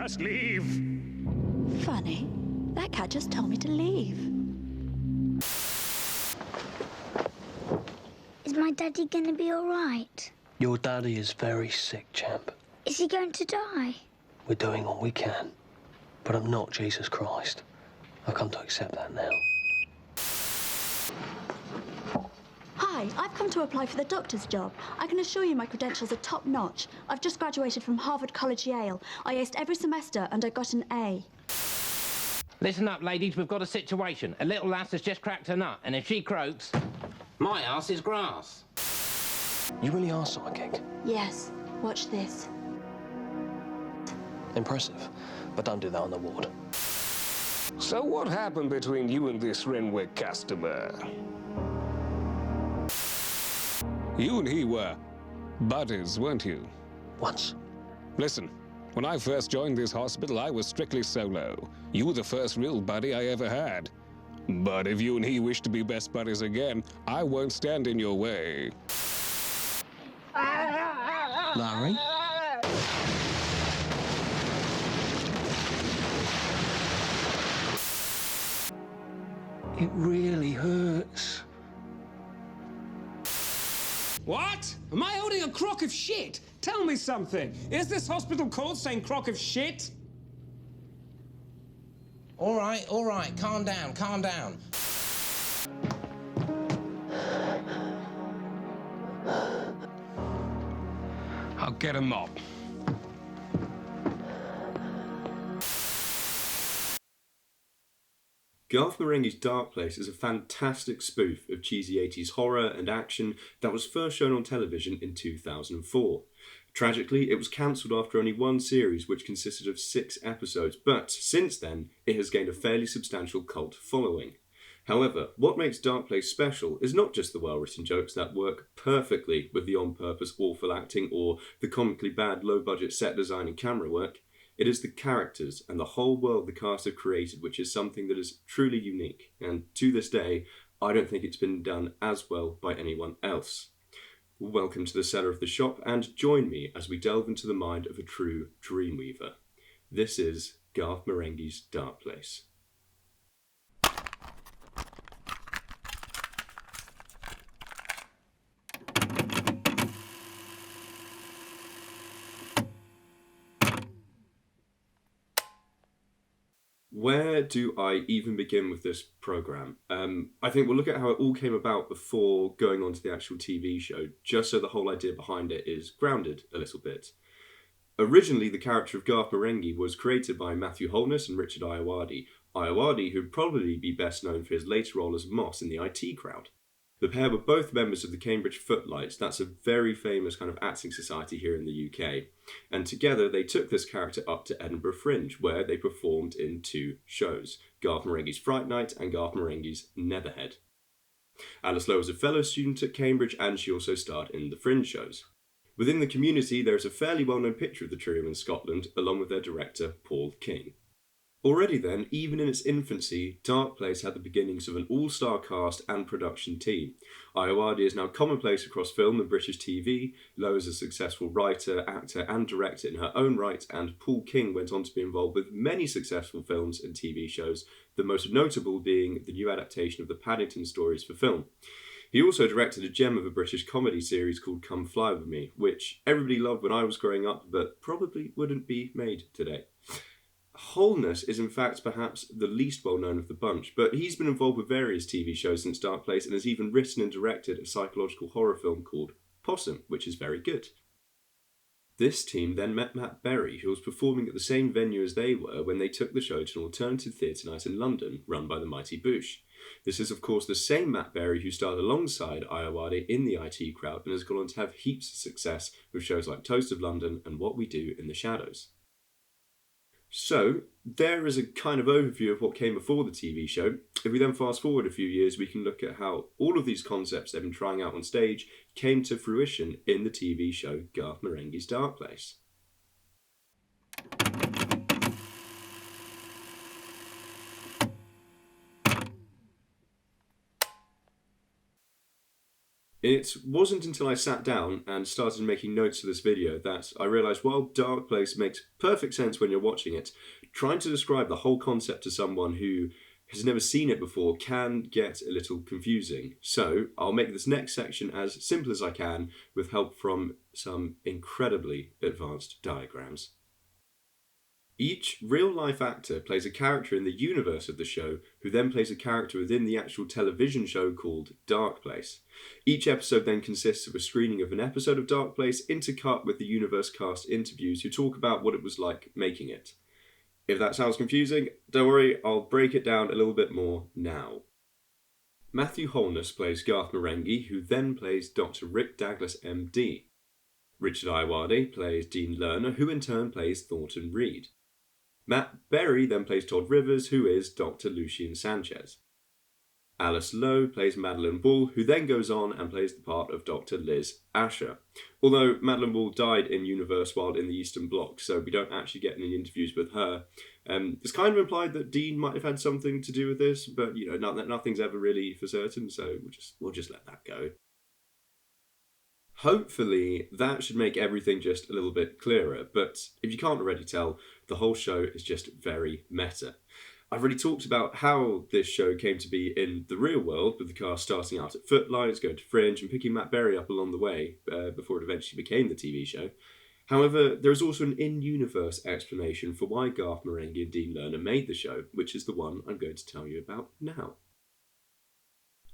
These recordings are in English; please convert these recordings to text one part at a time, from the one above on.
Just leave. Funny. That cat just told me to leave. Is my daddy gonna be all right? Your daddy is very sick, champ. Is he going to die? We're doing all we can. But I'm not Jesus Christ. I've come to accept that now. Hi, I've come to apply for the doctor's job. I can assure you my credentials are top-notch. I've just graduated from Harvard College, Yale. I aced every semester and I got an A. Listen up, ladies, we've got a situation. A little lass has just cracked her nut, and if she croaks, my ass is grass. You really are psychic. Yes, watch this. Impressive. But don't do that on the ward. So what happened between you and this Renwick customer? You and he were buddies, weren't you? Once. Listen, when I first joined this hospital, I was strictly solo. You were the first real buddy I ever had. But if you and he wish to be best buddies again, I won't stand in your way. Larry? It really hurts. What? Am I holding a crock of shit? Tell me something. Is this hospital called St. Crock of Shit? All right, calm down, calm down. I'll get a mop. Garth Marenghi's Darkplace is a fantastic spoof of cheesy 80s horror and action that was first shown on television in 2004. Tragically, it was cancelled after only one series, which consisted of 6 episodes, but since then, it has gained a fairly substantial cult following. However, what makes Darkplace special is not just the well-written jokes that work perfectly with the on-purpose awful acting or the comically bad low-budget set design and camera work. It is the characters and the whole world the cast have created which is something that is truly unique, and to this day, I don't think it's been done as well by anyone else. Welcome to the cellar of the shop, and join me as we delve into the mind of a true dreamweaver. This is Garth Marenghi's Darkplace. Where do I even begin with this programme? I think we'll look at how it all came about before going on to the actual TV show, just so the whole idea behind it is grounded a little bit. Originally, the character of Garth Marenghi was created by Matthew Holness and Richard Ayoade. Ayoade, who'd probably be best known for his later role as Moss in the IT Crowd. The pair were both members of the Cambridge Footlights. That's a very famous kind of acting society here in the UK. And together they took this character up to Edinburgh Fringe, where they performed in 2 shows, Garth Marenghi's Fright Night and Garth Marenghi's Netherhead. Alice Lowe was a fellow student at Cambridge, and she also starred in the Fringe shows. Within the community, there is a fairly well-known picture of the trio in Scotland, along with their director, Paul King. Already then, even in its infancy, Darkplace had the beginnings of an all-star cast and production team. Ayoade is now commonplace across film and British TV, Lowe is a successful writer, actor and director in her own right, and Paul King went on to be involved with many successful films and TV shows, the most notable being the new adaptation of the Paddington stories for film. He also directed a gem of a British comedy series called Come Fly With Me, which everybody loved when I was growing up, but probably wouldn't be made today. Holness is in fact perhaps the least well known of the bunch, but he's been involved with various TV shows since Darkplace and has even written and directed a psychological horror film called Possum, which is very good. This team then met Matt Berry, who was performing at the same venue as they were when they took the show to an alternative theatre night in London, run by the Mighty Boosh. This is of course the same Matt Berry who starred alongside Ayoade in the IT Crowd and has gone on to have heaps of success with shows like Toast of London and What We Do in the Shadows. So, there is a kind of overview of what came before the TV show. If we then fast forward a few years, we can look at how all of these concepts they've been trying out on stage came to fruition in the TV show Garth Marenghi's Darkplace. It wasn't until I sat down and started making notes for this video that I realised while Darkplace makes perfect sense when you're watching it, trying to describe the whole concept to someone who has never seen it before can get a little confusing. So I'll make this next section as simple as I can with help from some incredibly advanced diagrams. Each real-life actor plays a character in the universe of the show, who then plays a character within the actual television show called Darkplace. Each episode then consists of a screening of an episode of Darkplace intercut with the universe cast interviews who talk about what it was like making it. If that sounds confusing, don't worry, I'll break it down a little bit more now. Matthew Holness plays Garth Marenghi, who then plays Dr. Rick Douglas, MD. Richard Ayoade plays Dean Lerner, who in turn plays Thornton Reed. Matt Berry then plays Todd Rivers, who is Dr. Lucien Sanchez. Alice Lowe plays Madeline Ball, who then goes on and plays the part of Dr. Liz Asher. Although Madeline Ball died in universe while in the Eastern Bloc, so we don't actually get any interviews with her. It's kind of implied that Dean might have had something to do with this, but nothing's ever really for certain, so we'll just let that go. Hopefully, that should make everything just a little bit clearer, but if you can't already tell, the whole show is just very meta. I've already talked about how this show came to be in the real world, with the cast starting out at Footlights, going to Fringe, and picking Matt Berry up along the way before it eventually became the TV show. However, there is also an in-universe explanation for why Garth Marenghi and Dean Lerner made the show, which is the one I'm going to tell you about now.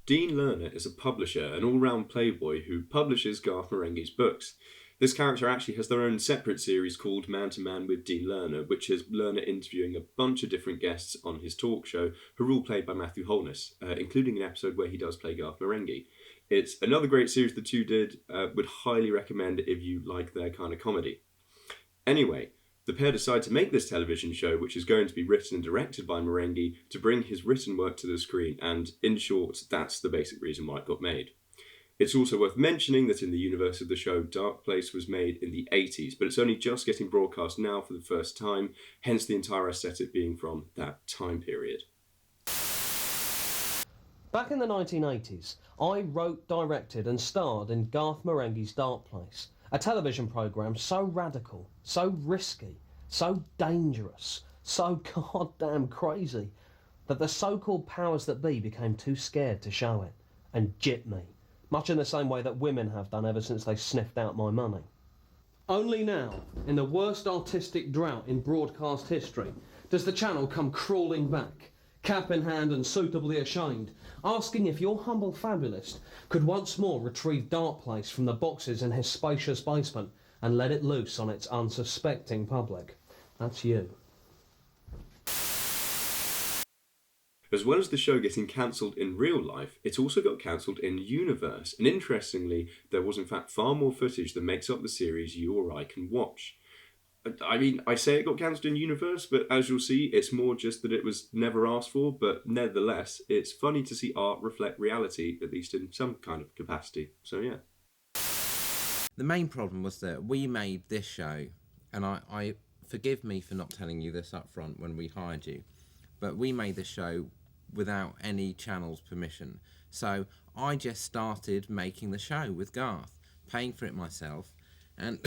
Dean Lerner is a publisher, an all-round playboy who publishes Garth Marenghi's books. This character actually has their own separate series called Man to Man with Dean Lerner, which is Lerner interviewing a bunch of different guests on his talk show, who are all played by Matthew Holness, including an episode where he does play Garth Marenghi. It's another great series the two did, would highly recommend if you like their kind of comedy. Anyway, the pair decide to make this television show, which is going to be written and directed by Marenghi, to bring his written work to the screen, and in short, that's the basic reason why it got made. It's also worth mentioning that in the universe of the show, Darkplace was made in the 80s, but it's only just getting broadcast now for the first time, hence the entire aesthetic being from that time period. Back in the 1980s, I wrote, directed and starred in Garth Marenghi's Darkplace, a television programme so radical, so risky, so dangerous, so goddamn crazy, that the so-called powers that be became too scared to show it, and gypped me, much in the same way that women have done ever since they sniffed out my money. Only now, in the worst artistic drought in broadcast history, does the channel come crawling back, cap in hand and suitably ashamed, asking if your humble fabulist could once more retrieve Darkplace from the boxes in his spacious basement and let it loose on its unsuspecting public. That's you. As well as the show getting cancelled in real life, it also got cancelled in universe, and interestingly, there was in fact far more footage that makes up the series you or I can watch. I mean, I say it got cancelled in universe, but as you'll see, it's more just that it was never asked for, but nevertheless, it's funny to see art reflect reality, at least in some kind of capacity, so yeah. The main problem was that we made this show, and I forgive me for not telling you this up front when we hired you, but we made this show without any channel's permission. So I just started making the show with Garth, paying for it myself, and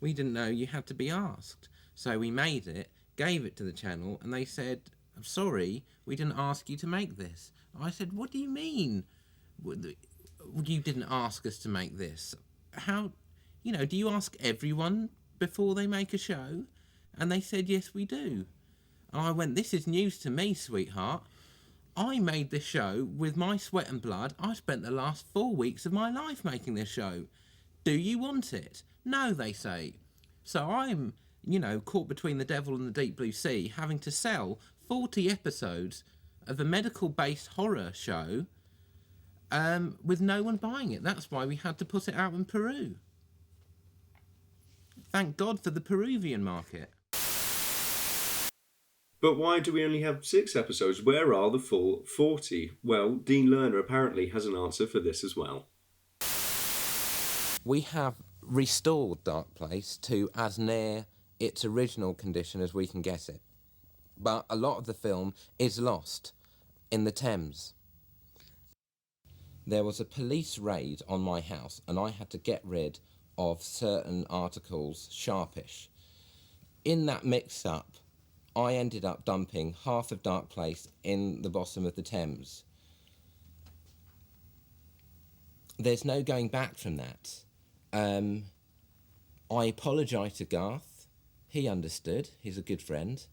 we didn't know you had to be asked. So we made it, gave it to the channel, and they said, "I'm sorry, we didn't ask you to make this." I said, "What do you mean? You didn't ask us to make this? How, do you ask everyone before they make a show?" And they said, "Yes, we do." And I went, "This is news to me, sweetheart. I made this show with my sweat and blood. I spent the last 4 weeks of my life making this show. Do you want it?" "No," they say. So I'm, caught between the devil and the deep blue sea, having to sell 40 episodes of a medical-based horror show with no one buying it. That's why we had to put it out in Peru. Thank God for the Peruvian market. But why do we only have 6 episodes? Where are the full 40? Well, Dean Lerner apparently has an answer for this as well. We have restored Darkplace to as near its original condition as we can get it. But a lot of the film is lost in the Thames. there was a police raid on my house and I had to get rid of certain articles sharpish. In that mix-up, I ended up dumping half of Darkplace in the bottom of the Thames. There's no going back from that. I apologised to Garth. He understood. He's a good friend.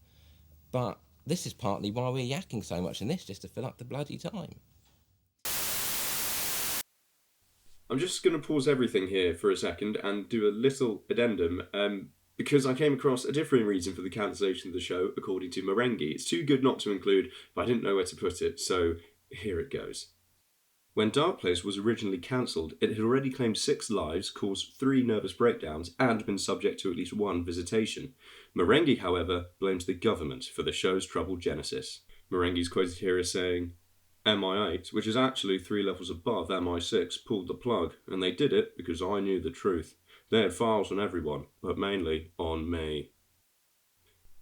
But this is partly why we're yakking so much in this, just to fill up the bloody time. I'm just going to pause everything here for a second and do a little addendum, because I came across a differing reason for the cancellation of the show, according to Marenghi. It's too good not to include, but I didn't know where to put it, so here it goes. When Darkplace was originally cancelled, it had already claimed 6 lives, caused 3 nervous breakdowns, and been subject to at least 1 visitation. Marenghi, however, blames the government for the show's troubled genesis. Marenghi's quoted here as saying, MI8, which is actually 3 levels above MI6, pulled the plug, and they did it because I knew the truth. They had files on everyone, but mainly on me.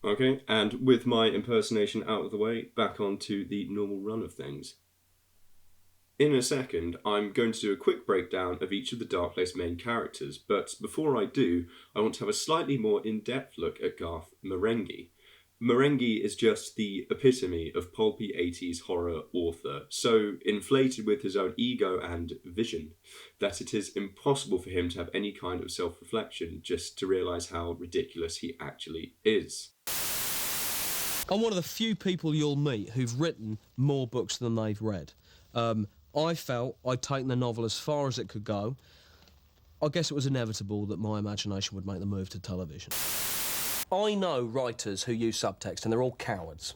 Okay, and with my impersonation out of the way, back onto the normal run of things. In a second, I'm going to do a quick breakdown of each of the Darkplace main characters, but before I do, I want to have a slightly more in-depth look at Garth Marenghi. Marenghi is just the epitome of pulpy 80s horror author, so inflated with his own ego and vision that it is impossible for him to have any kind of self-reflection just to realise how ridiculous he actually is. I'm one of the few people you'll meet who've written more books than they've read. I felt I'd taken the novel as far as it could go. I guess it was inevitable that my imagination would make the move to television. I know writers who use subtext and they're all cowards,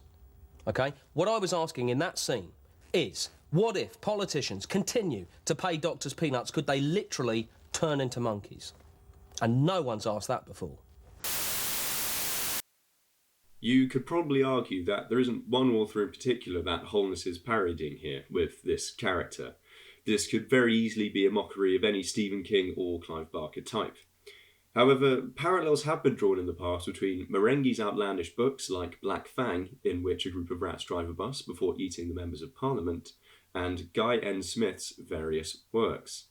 OK? What I was asking in that scene is, what if politicians continue to pay doctors peanuts? Could they literally turn into monkeys? And no one's asked that before. You could probably argue that there isn't one author in particular that Holness is parodying here with this character. This could very easily be a mockery of any Stephen King or Clive Barker type. However, parallels have been drawn in the past between Marenghi's outlandish books like Black Fang, in which a group of rats drive a bus before eating the members of Parliament, and Guy N. Smith's various works.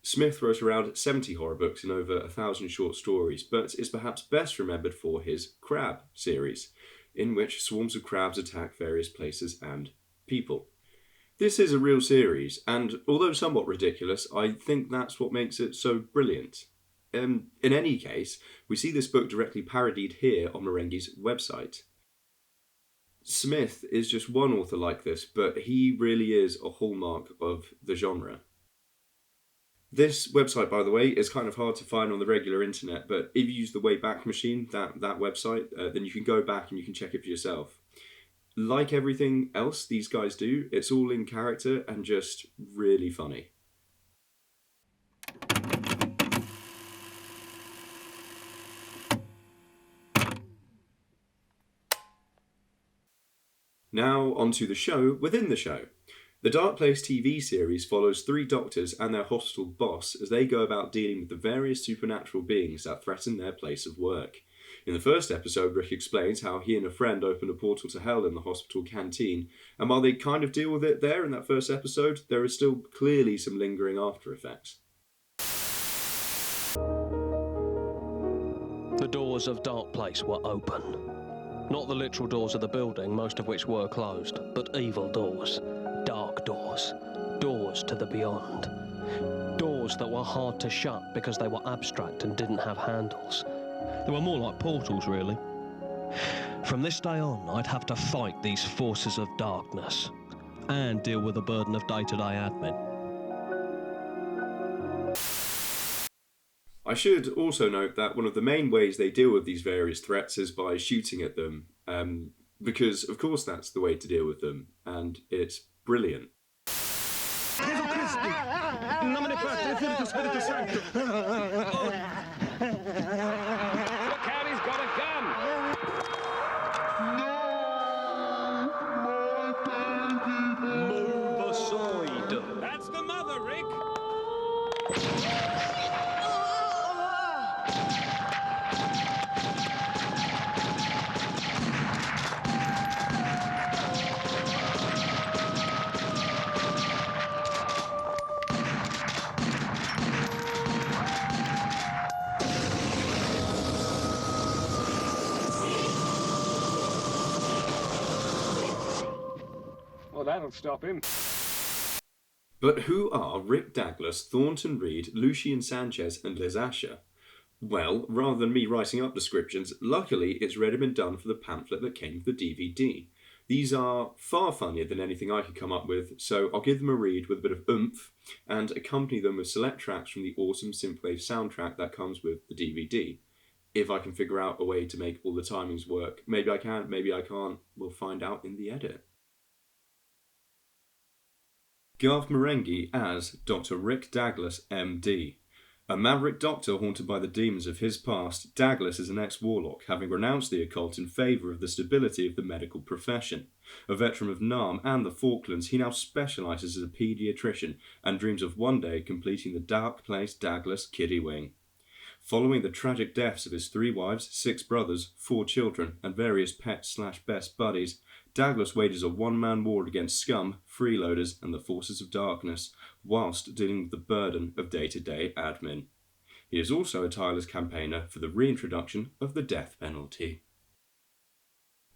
Smith wrote around 70 horror books and over 1,000 short stories, but is perhaps best remembered for his Crab series, in which swarms of crabs attack various places and people. This is a real series, and although somewhat ridiculous, I think that's what makes it so brilliant. In any case, we see this book directly parodied here on Marenghi's website. Smith is just one author like this, but he really is a hallmark of the genre. This website, by the way, is kind of hard to find on the regular internet, but if you use the Wayback Machine, that website, then you can go back and you can check it for yourself. Like everything else these guys do, it's all in character and just really funny. Now onto the show within the show. The Darkplace TV series follows 3 doctors and their hospital boss as they go about dealing with the various supernatural beings that threaten their place of work. In the first episode, Rick explains how he and a friend opened a portal to hell in the hospital canteen, and while they kind of deal with it there in that first episode, there is still clearly some lingering after effects. The doors of Darkplace were open. Not the literal doors of the building, most of which were closed, but evil doors. Dark doors. Doors to the beyond. Doors that were hard to shut because they were abstract and didn't have handles. They were more like portals, really. From this day on, I'd have to fight these forces of darkness and deal with the burden of day-to-day admin. I should also note that one of the main ways they deal with these various threats is by shooting at them, because of course that's the way to deal with them, and it's brilliant. Look out, he's got a gun! Move aside. That's the mother, Rick! sure that'll stop him. But who are Rick Douglas, Thornton Reed, Lucian Sanchez, and Liz Asher? Well, rather than me writing up descriptions, luckily it's ready and done for the pamphlet that came with the DVD. These are far funnier than anything I could come up with, so I'll give them a read with a bit of oomph and accompany them with select tracks from the awesome synthwave soundtrack that comes with the DVD. If I can figure out a way to make all the timings work. Maybe I can, maybe I can't. We'll find out in the edit. Garth Marenghi as Dr. Rick Douglas, MD. A maverick doctor haunted by the demons of his past, Douglas is an ex-warlock, having renounced the occult in favour of the stability of the medical profession. A veteran of Nam and the Falklands, he now specialises as a paediatrician and dreams of one day completing the Darkplace Douglas kiddie wing. Following the tragic deaths of his 3 wives, 6 brothers, 4 children, and various pets/best buddies, Douglas wages a one-man war against scum, freeloaders, and the forces of darkness, whilst dealing with the burden of day-to-day admin. He is also a tireless campaigner for the reintroduction of the death penalty.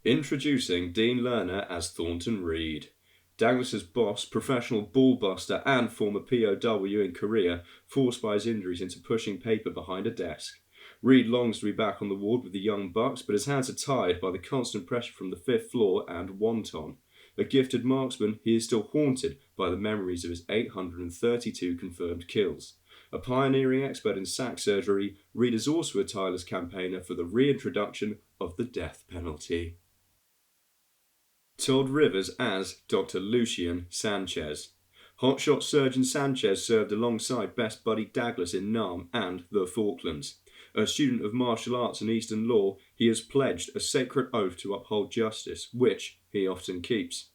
Introducing Dean Lerner as Thornton Reed. Douglas's boss, professional ballbuster and former POW in Korea, forced by his injuries into pushing paper behind a desk. Reed longs to be back on the ward with the young bucks, but his hands are tied by the constant pressure from the 5th floor and wonton. A gifted marksman, he is still haunted by the memories of his 832 confirmed kills. A pioneering expert in sack surgery, Reed is also a tireless campaigner for the reintroduction of the death penalty. Todd Rivers as Dr. Lucian Sanchez. Hotshot surgeon Sanchez served alongside best buddy Douglas in Nam and the Falklands. A student of martial arts and Eastern law, he has pledged a sacred oath to uphold justice, which he often keeps.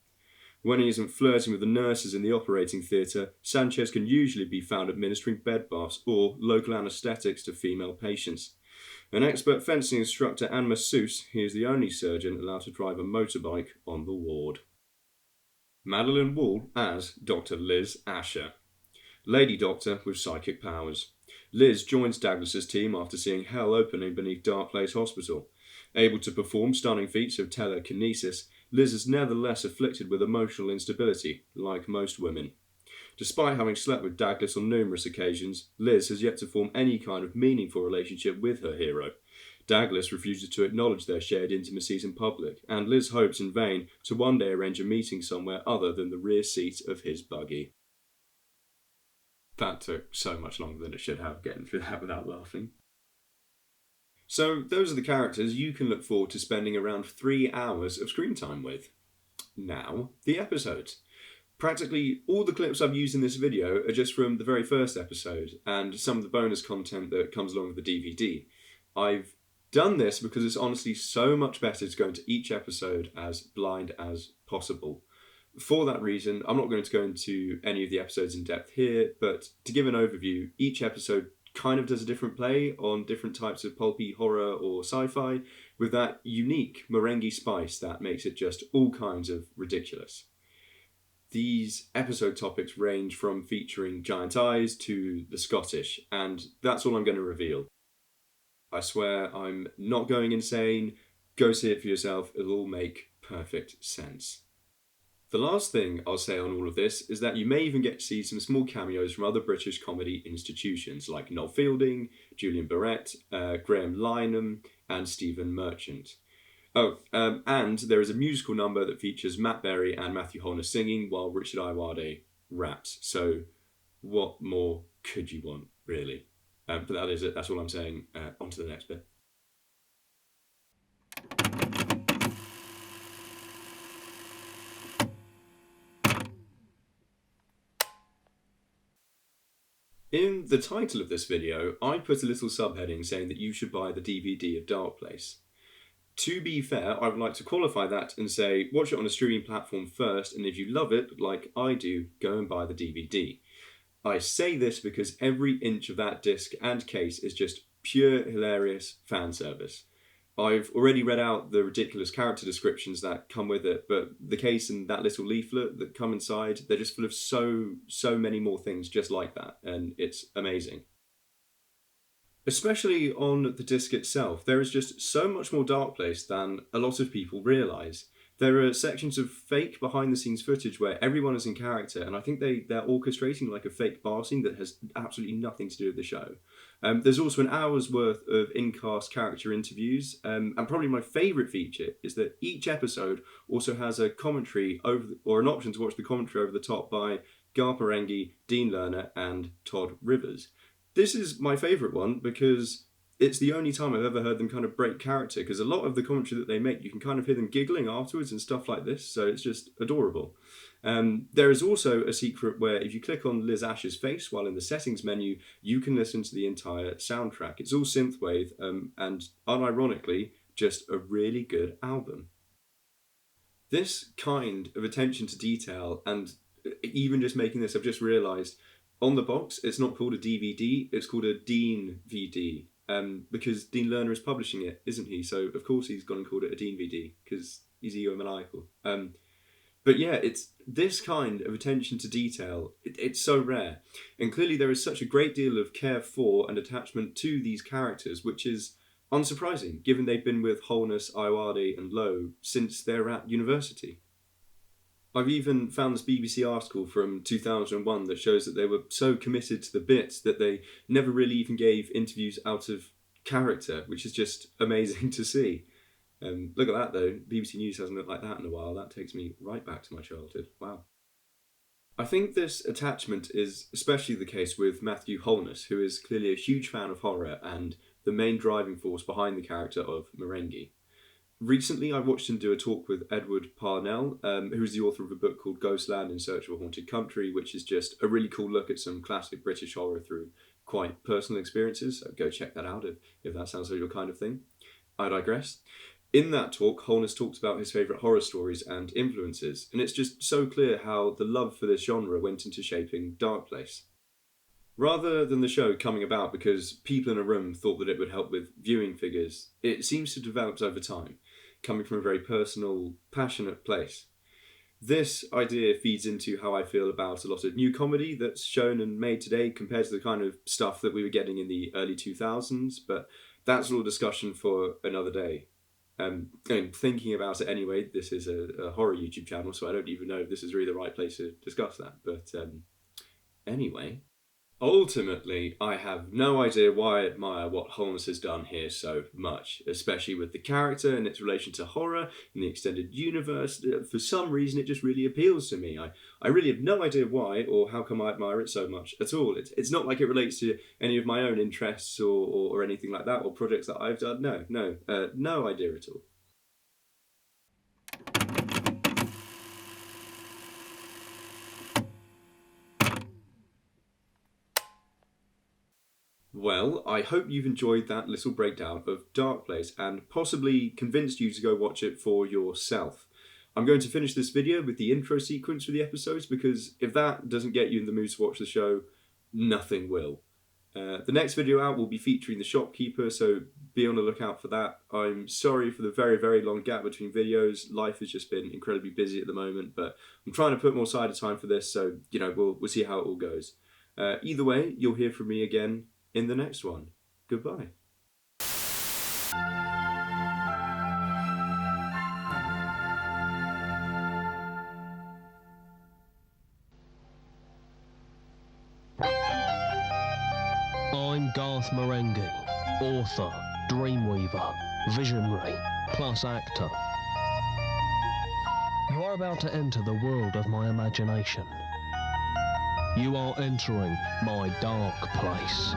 When he isn't flirting with the nurses in the operating theatre, Sanchez can usually be found administering bed baths or local anaesthetics to female patients. An expert fencing instructor and masseuse, he is the only surgeon allowed to drive a motorbike on the ward. Madeline Wall as Dr. Liz Asher. Lady Doctor with psychic powers. Liz joins Douglas's team after seeing hell opening beneath Darkplace Hospital. Able to perform stunning feats of telekinesis, Liz is nevertheless afflicted with emotional instability, like most women. Despite having slept with Douglas on numerous occasions, Liz has yet to form any kind of meaningful relationship with her hero. Douglas refuses to acknowledge their shared intimacies in public, and Liz hopes in vain to one day arrange a meeting somewhere other than the rear seat of his buggy. That took so much longer than it should have, getting through that without laughing. So those are the characters you can look forward to spending around 3 hours of screen time with. Now, the episodes. Practically all the clips I've used in this video are just from the very first episode and some of the bonus content that comes along with the DVD. I've done this because it's honestly so much better to go into each episode as blind as possible. For that reason, I'm not going to go into any of the episodes in depth here, but to give an overview, each episode kind of does a different play on different types of pulpy horror or sci-fi with that unique Marenghi spice that makes it just all kinds of ridiculous. These episode topics range from featuring giant eyes to the Scottish, and that's all I'm going to reveal. I swear I'm not going insane. Go see it for yourself. It'll all make perfect sense. The last thing I'll say on all of this is that you may even get to see some small cameos from other British comedy institutions like Noel Fielding, Julian Barrett, Graham Lynham, and Stephen Merchant. And there is a musical number that features Matt Berry and Matthew Holness singing while Richard Ayoade raps. So what more could you want, really? But that is it. That's all I'm saying. On to the next bit. In the title of this video, I put a little subheading saying that you should buy the DVD of Darkplace. To be fair, I would like to qualify that and say, watch it on a streaming platform first, and if you love it, like I do, go and buy the DVD. I say this because every inch of that disc and case is just pure hilarious fan service. I've already read out the ridiculous character descriptions that come with it, but the case and that little leaflet that come inside, they're just full of so many more things just like that, and it's amazing. Especially on the disc itself, there is just so much more Darkplace than a lot of people realise. There are sections of fake behind-the-scenes footage where everyone is in character, and I think they're orchestrating like a fake bar scene that has absolutely nothing to do with the show. There's also an hour's worth of in-cast character interviews, and probably my favourite feature is that each episode also has a commentary or an option to watch the commentary over the top by Garth Marenghi, Dean Lerner, and Todd Rivers. This is my favourite one because it's the only time I've ever heard them kind of break character, because a lot of the commentary that they make, you can kind of hear them giggling afterwards and stuff like this, so it's just adorable. There is also a secret where if you click on Liz Ash's face while in the settings menu, you can listen to the entire soundtrack. It's all synthwave, and unironically, just a really good album. This kind of attention to detail, and even just making this, I've just realised, on the box, it's not called a DVD, it's called a Dean VD. Because Dean Lerner is publishing it, isn't he? So of course he's gone and called it a Dean VD, because he's egomaniacal. But yeah, it's this kind of attention to detail, it's so rare. And clearly there is such a great deal of care for and attachment to these characters, which is unsurprising, given they've been with Holness, Iwade and Lowe since they're at university. I've even found this BBC article from 2001 that shows that they were so committed to the bits that they never really even gave interviews out of character, which is just amazing to see. Look at that though, BBC News hasn't looked like that in a while. That takes me right back to my childhood. Wow. I think this attachment is especially the case with Matthew Holness, who is clearly a huge fan of horror and the main driving force behind the character of Marenghi. Recently, I watched him do a talk with Edward Parnell, who's the author of a book called Ghostland in Search of a Haunted Country, which is just a really cool look at some classic British horror through quite personal experiences. So go check that out if that sounds like your kind of thing. I digress. In that talk, Holness talks about his favourite horror stories and influences, and it's just so clear how the love for this genre went into shaping Darkplace. Rather than the show coming about because people in a room thought that it would help with viewing figures, it seems to have developed over time, coming from a very personal, passionate place. This idea feeds into how I feel about a lot of new comedy that's shown and made today compared to the kind of stuff that we were getting in the early 2000s, but that's all a discussion for another day. And thinking about it anyway, this is a horror YouTube channel, so I don't even know if this is really the right place to discuss that, but anyway. Ultimately, I have no idea why I admire what Holness has done here so much, especially with the character and its relation to horror and the extended universe. For some reason, it just really appeals to me. I really have no idea why or how come I admire it so much at all. It's not like it relates to any of my own interests or anything like that, or projects that I've done. No idea at all. Well, I hope you've enjoyed that little breakdown of Darkplace and possibly convinced you to go watch it for yourself. I'm going to finish this video with the intro sequence for the episodes, because if that doesn't get you in the mood to watch the show, nothing will. The next video out will be featuring the shopkeeper, so be on the lookout for that. I'm sorry for the very, very long gap between videos. Life has just been incredibly busy at the moment, but I'm trying to put more side of time for this, so we'll see how it all goes. Either way, you'll hear from me again in the next one. Goodbye. I'm Garth Marenghi, author, dreamweaver, visionary, plus actor. You are about to enter the world of my imagination. You are entering my dark place.